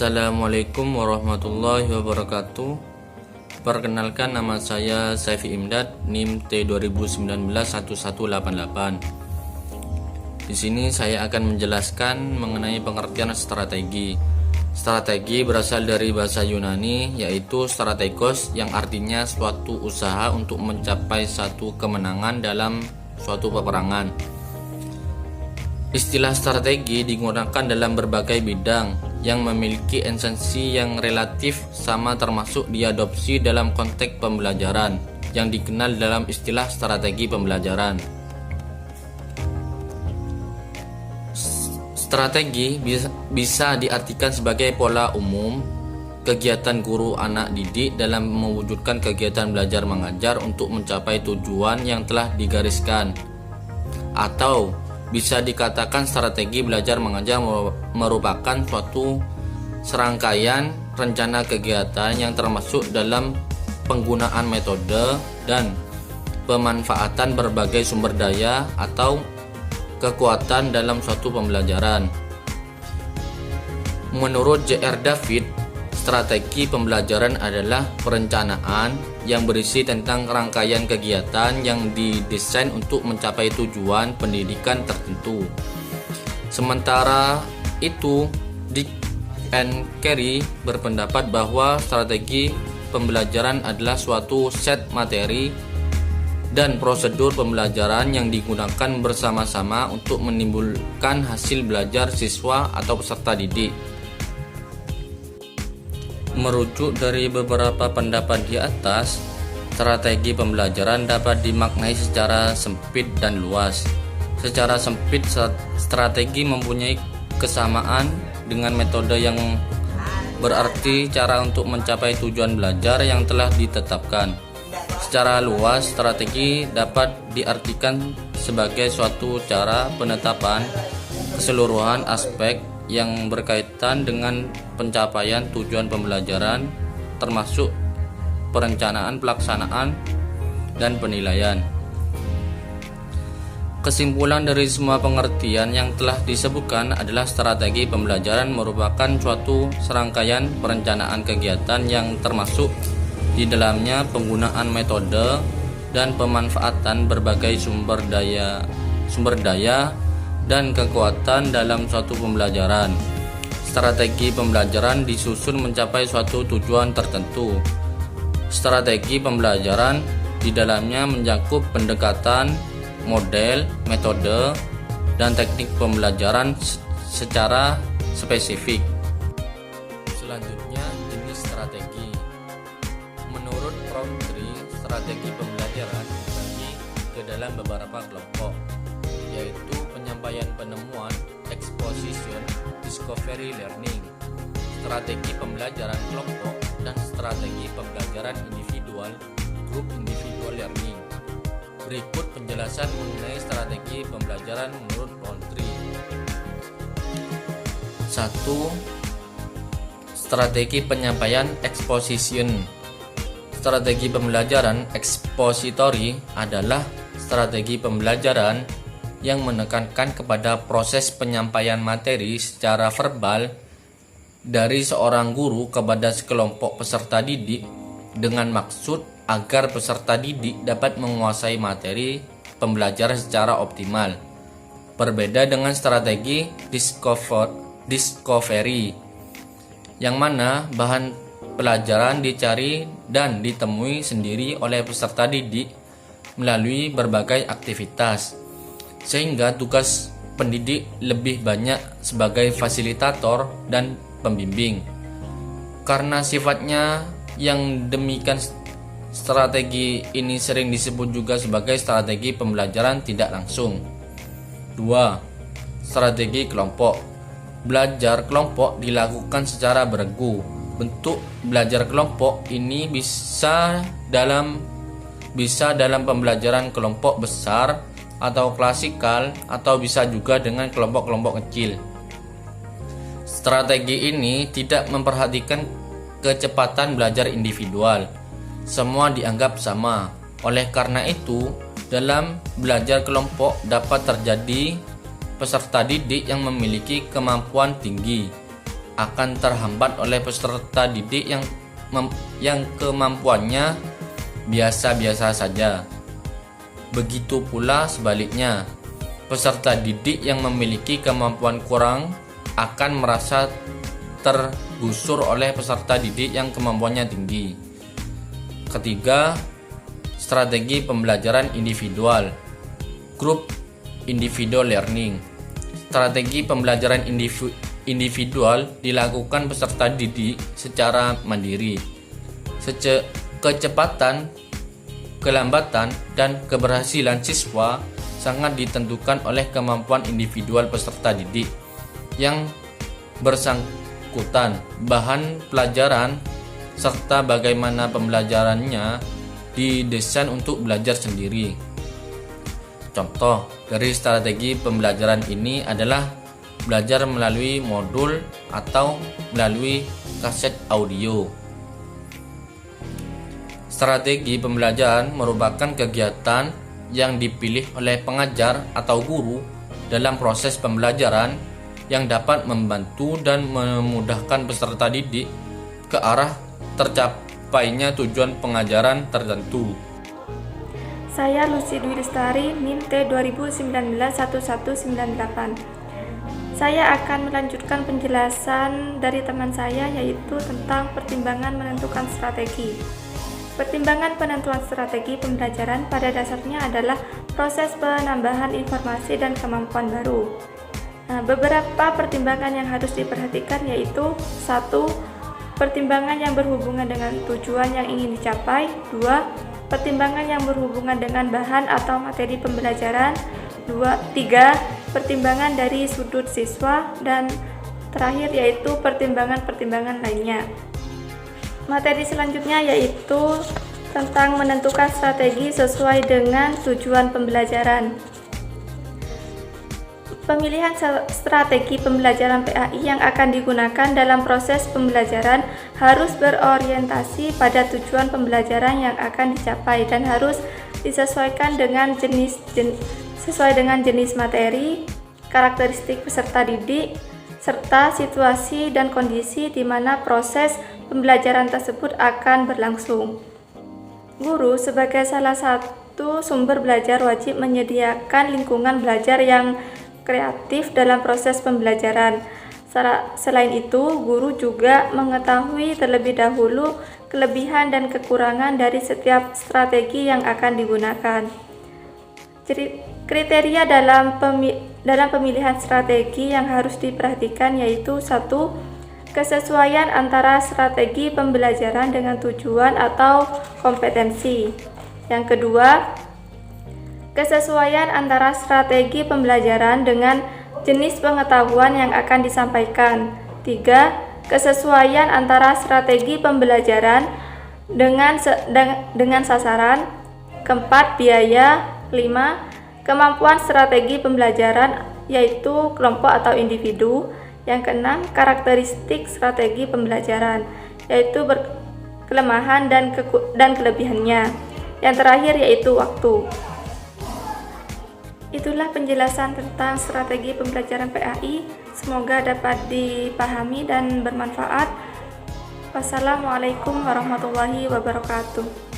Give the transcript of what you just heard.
Assalamualaikum warahmatullahi wabarakatuh. Perkenalkan, nama saya Saifi Imdad, NIM T2019-1188. Di sini saya akan menjelaskan mengenai pengertian strategi. Strategi berasal dari bahasa Yunani, yaitu strategos, yang artinya suatu usaha untuk mencapai satu kemenangan dalam suatu peperangan. Istilah strategi digunakan dalam berbagai bidang yang memiliki esensi yang relatif sama, termasuk diadopsi dalam konteks pembelajaran yang dikenal dalam istilah strategi pembelajaran. Strategi bisa diartikan sebagai pola umum kegiatan guru anak didik dalam mewujudkan kegiatan belajar mengajar untuk mencapai tujuan yang telah digariskan, atau bisa dikatakan strategi belajar mengajar merupakan suatu serangkaian rencana kegiatan yang termasuk dalam penggunaan metode dan pemanfaatan berbagai sumber daya atau kekuatan dalam suatu pembelajaran. Menurut J.R. David, strategi pembelajaran adalah perencanaan yang berisi tentang rangkaian kegiatan yang didesain untuk mencapai tujuan pendidikan tertentu. Sementara itu, Dick and Carey berpendapat bahwa strategi pembelajaran adalah suatu set materi dan prosedur pembelajaran yang digunakan bersama-sama untuk menimbulkan hasil belajar siswa atau peserta didik. Merujuk dari beberapa pendapat di atas, strategi pembelajaran dapat dimaknai secara sempit dan luas. Secara sempit, strategi mempunyai kesamaan dengan metode, yang berarti cara untuk mencapai tujuan belajar yang telah ditetapkan. Secara luas, strategi dapat diartikan sebagai suatu cara penetapan keseluruhan aspek yang berkaitan dengan pencapaian tujuan pembelajaran, termasuk perencanaan, pelaksanaan, dan penilaian. Kesimpulan dari semua pengertian yang telah disebutkan adalah strategi pembelajaran merupakan suatu serangkaian perencanaan kegiatan yang termasuk di dalamnya penggunaan metode dan pemanfaatan berbagai sumber daya dan kekuatan dalam suatu pembelajaran. Strategi pembelajaran disusun mencapai suatu tujuan tertentu. Strategi pembelajaran di dalamnya mencakup pendekatan, model, metode, dan teknik pembelajaran secara spesifik. Selanjutnya, jenis strategi. Menurut Roundtree, strategi pembelajaran dibagi ke dalam beberapa kelompok, yaitu penyampaian penemuan, exposition, discovery learning, strategi pembelajaran kelompok, dan strategi pembelajaran individual, group individual learning. Berikut penjelasan mengenai strategi pembelajaran menurut Roundtree. 1. Strategi penyampaian exposition. Strategi pembelajaran expository adalah strategi pembelajaran yang menekankan kepada proses penyampaian materi secara verbal dari seorang guru kepada sekelompok peserta didik dengan maksud agar peserta didik dapat menguasai materi pembelajaran secara optimal. Berbeda dengan strategi discovery, yang mana bahan pelajaran dicari dan ditemui sendiri oleh peserta didik melalui berbagai aktivitas, sehingga tugas pendidik lebih banyak sebagai fasilitator dan pembimbing. Karena sifatnya yang demikian, strategi ini sering disebut juga sebagai strategi pembelajaran tidak langsung. 2. Strategi kelompok. Belajar kelompok dilakukan secara beregu. Bentuk belajar kelompok ini bisa dalam pembelajaran kelompok besar atau klasikal, atau bisa juga dengan kelompok-kelompok kecil. Strategi ini tidak memperhatikan kecepatan belajar individual. Semua dianggap sama. Oleh karena itu, dalam belajar kelompok dapat terjadi peserta didik yang memiliki kemampuan tinggi akan terhambat oleh peserta didik yang kemampuannya biasa-biasa saja. Begitu pula sebaliknya, peserta didik yang memiliki kemampuan kurang akan merasa tergusur oleh peserta didik yang kemampuannya tinggi. Ketiga, strategi pembelajaran individual, group individual learning. Strategi pembelajaran individual dilakukan peserta didik secara mandiri. Kecepatan, kelambatan, dan keberhasilan siswa sangat ditentukan oleh kemampuan individual peserta didik yang bersangkutan, bahan pelajaran, serta bagaimana pembelajarannya didesain untuk belajar sendiri. Contoh dari strategi pembelajaran ini adalah belajar melalui modul atau melalui kaset audio. Strategi pembelajaran merupakan kegiatan yang dipilih oleh pengajar atau guru dalam proses pembelajaran yang dapat membantu dan memudahkan peserta didik ke arah tercapainya tujuan pengajaran tertentu. Saya Lucy Dwi Lestari, NIM T 2019-1198. Saya akan melanjutkan penjelasan dari teman saya, yaitu tentang pertimbangan menentukan strategi. Pertimbangan penentuan strategi pembelajaran pada dasarnya adalah proses penambahan informasi dan kemampuan baru. Beberapa pertimbangan yang harus diperhatikan yaitu 1. Pertimbangan yang berhubungan dengan tujuan yang ingin dicapai. 2. Pertimbangan yang berhubungan dengan bahan atau materi pembelajaran. 3. Pertimbangan dari sudut siswa. Dan terakhir yaitu pertimbangan-pertimbangan lainnya. Materi selanjutnya yaitu tentang menentukan strategi sesuai dengan tujuan pembelajaran. Pemilihan strategi pembelajaran PAI yang akan digunakan dalam proses pembelajaran harus berorientasi pada tujuan pembelajaran yang akan dicapai dan harus disesuaikan dengan sesuai dengan jenis materi, karakteristik peserta didik, serta situasi dan kondisi di mana proses pembelajaran tersebut akan berlangsung. Guru sebagai salah satu sumber belajar wajib menyediakan lingkungan belajar yang kreatif dalam proses pembelajaran. Selain itu, guru juga mengetahui terlebih dahulu kelebihan dan kekurangan dari setiap strategi yang akan digunakan. Kriteria dalam pemilihan strategi yang harus diperhatikan yaitu 1. Kesesuaian antara strategi pembelajaran dengan tujuan atau kompetensi. Yang kedua, kesesuaian antara strategi pembelajaran dengan jenis pengetahuan yang akan disampaikan. 3. Kesesuaian antara strategi pembelajaran dengan sasaran. 4. Biaya. 5. Kemampuan strategi pembelajaran yaitu kelompok atau individu. Yang keenam, karakteristik strategi pembelajaran yaitu kelemahan dan kelebihannya. Yang terakhir yaitu waktu. Itulah penjelasan tentang strategi pembelajaran PAI. Semoga dapat dipahami dan bermanfaat. Wassalamualaikum warahmatullahi wabarakatuh.